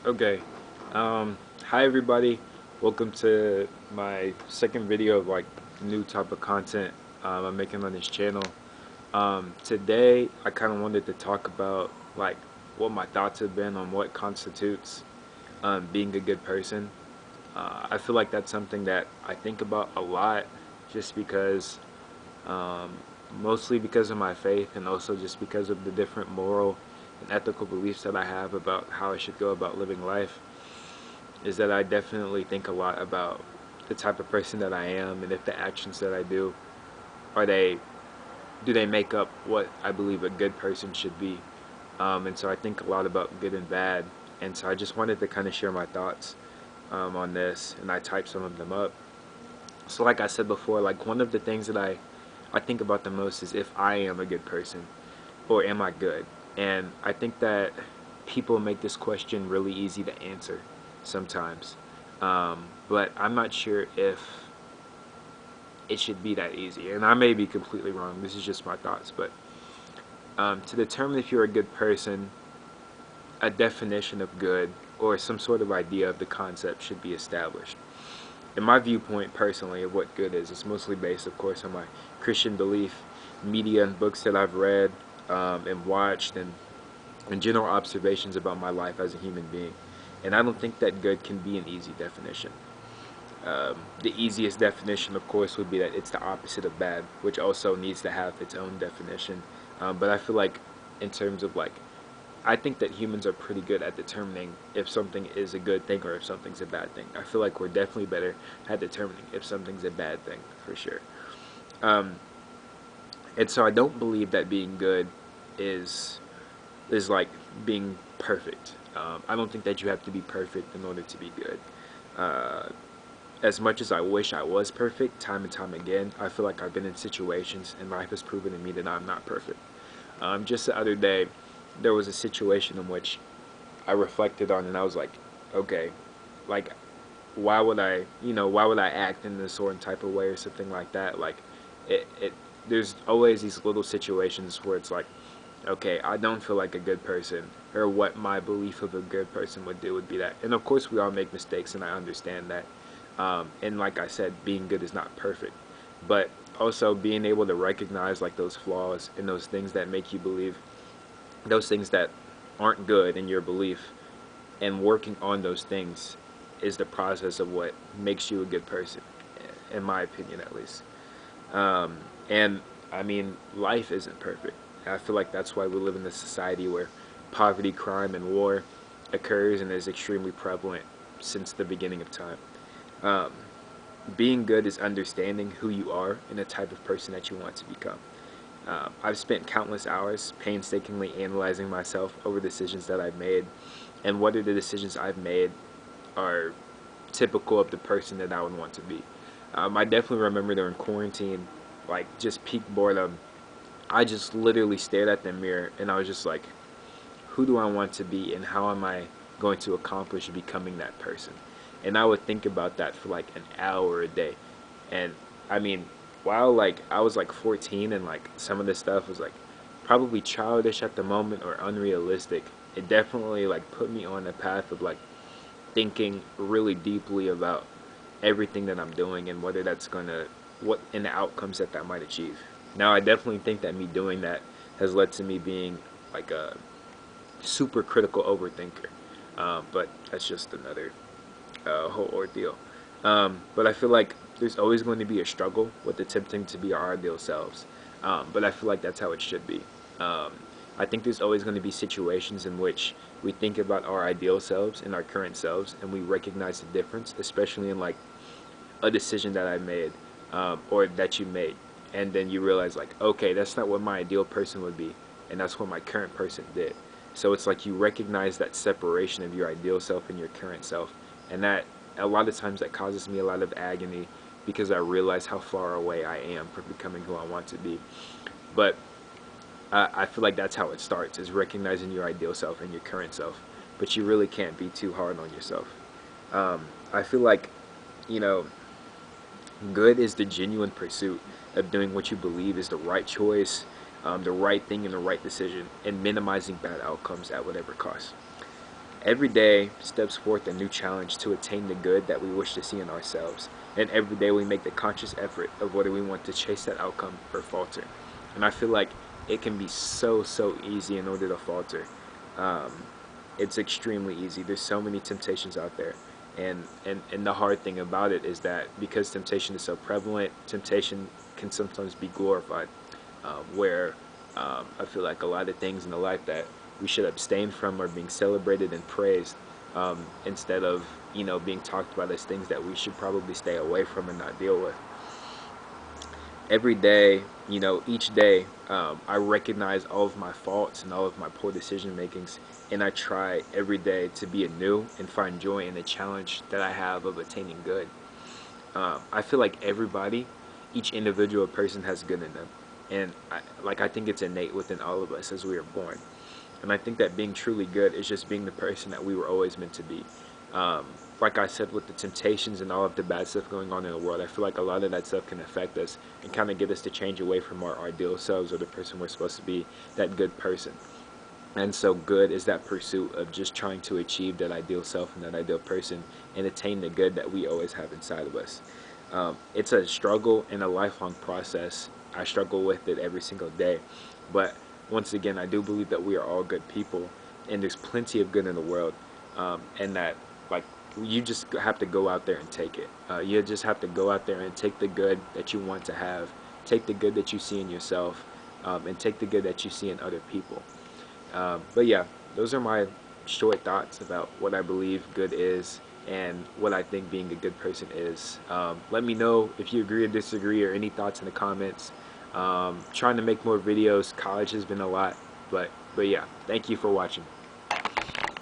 Okay. Hi everybody. Welcome to my second video of like new type of content I'm making on this channel. Today I kind of wanted to talk about like what my thoughts have been on what constitutes being a good person. I feel like that's something that I think about a lot, just because, um, mostly because of my faith, and also just because of the different moral and ethical beliefs that I have about how I should go about living life. Is that I definitely think a lot about the type of person that I am, and if the actions that I do are they do they make up what I believe a good person should be. And so I think a lot about good and bad, and so I just wanted to kind of share my thoughts on this, and I typed some of them up. So like I said before, like one of the things that I think about the most is if I am a good person, or am I good? And I think that people make this question really easy to answer sometimes. But I'm not sure if it should be that easy. And I may be completely wrong. This is just my thoughts. But to determine if you're a good person, a definition of good or some sort of idea of the concept should be established. In my viewpoint, personally, of what good is, it's mostly based, of course, on my Christian belief, media and books that I've read and watched, and general observations about my life as a human being. And I don't think that good can be an easy definition. The easiest definition, of course, would be that it's the opposite of bad, which also needs to have its own definition. But I feel like, in terms of like, I think that humans are pretty good at determining if something is a good thing or if something's a bad thing. I feel like we're definitely better at determining if something's a bad thing, for sure. Um, and so I don't believe that being good is like being perfect. I don't think that you have to be perfect in order to be good. Uh, as much as I wish I was perfect, time and time again, I feel like I've been in situations and life has proven to me that I'm not perfect. Just the other day, there was a situation in which I reflected on, and I was like, okay, like, why would I act in this certain type of way or something like that? Like, it there's always these little situations where it's like, okay, I don't feel like a good person, or what my belief of a good person would do would be that. And of course, we all make mistakes, and I understand that. And like I said, being good is not perfect, but also being able to recognize like those flaws and those things that make you believe, those things that aren't good in your belief, and working on those things is the process of what makes you a good person, in my opinion, at least. Um, and I mean, life isn't perfect. I feel like that's why we live in a society where poverty, crime, and war occurs and is extremely prevalent since the beginning of time. Um, Being good is understanding who you are and the type of person that you want to become. I've spent countless hours painstakingly analyzing myself over decisions that I've made, and whether the decisions I've made are typical of the person that I would want to be. I definitely remember during quarantine, like just peak boredom, I just literally stared at the mirror and I was just like, who do I want to be and how am I going to accomplish becoming that person? And I would think about that for like an hour a day. And I mean, while like I was like 14 and like some of this stuff was like probably childish at the moment or unrealistic, it definitely like put me on a path of like thinking really deeply about everything that I'm doing and whether that's gonna, what in the outcomes that that might achieve. Now I definitely think that me doing that has led to me being like a super critical overthinker, but that's just another whole ordeal. But I feel like there's always going to be a struggle with attempting to be our ideal selves, but I feel like that's how it should be. Um, I think there's always going to be situations in which we think about our ideal selves and our current selves, and we recognize the difference, especially in like a decision that I made, or that you made, and then you realize like, okay, that's not what my ideal person would be, and that's what my current person did. So it's like you recognize that separation of your ideal self and your current self, and that a lot of times that causes me a lot of agony because I realize how far away I am from becoming who I want to be. But I feel like that's how it starts, is recognizing your ideal self and your current self. But you really can't be too hard on yourself. I feel like, you know, good is the genuine pursuit of doing what you believe is the right choice, the right thing and the right decision, and minimizing bad outcomes at whatever cost. Every day steps forth a new challenge to attain the good that we wish to see in ourselves. And every day we make the conscious effort of whether we want to chase that outcome or falter. And I feel like it can be so easy in order to falter. Um, it's extremely easy. There's so many temptations out there. And the hard thing about it is that because temptation is so prevalent, temptation can sometimes be glorified. Where I feel like a lot of things in the life that we should abstain from are being celebrated and praised, instead of, being talked about as things that we should probably stay away from and not deal with. Every day, each day, I recognize all of my faults and all of my poor decision makings, and I try every day to be anew and find joy in the challenge that I have of attaining good. I feel like everybody, each individual person has good in them, and I think it's innate within all of us as we are born. And I think that being truly good is just being the person that we were always meant to be. Like I said, with the temptations and all of the bad stuff going on in the world, I feel like a lot of that stuff can affect us and kind of get us to change away from our ideal selves or the person we're supposed to be, that good person. And so good is that pursuit of just trying to achieve that ideal self and that ideal person and attain the good that we always have inside of us. It's a struggle and a lifelong process. I struggle with it every single day. But once again, I do believe that we are all good people, and there's plenty of good in the world, and that, like, you just have to go out there and take it. You just have to go out there and take the good that you want to have, take the good that you see in yourself, and take the good that you see in other people. But yeah, those are my short thoughts about what I believe good is and what I think being a good person is. Let me know if you agree or disagree, or any thoughts in the comments. Trying to make more videos. College has been a lot, but yeah, thank you for watching.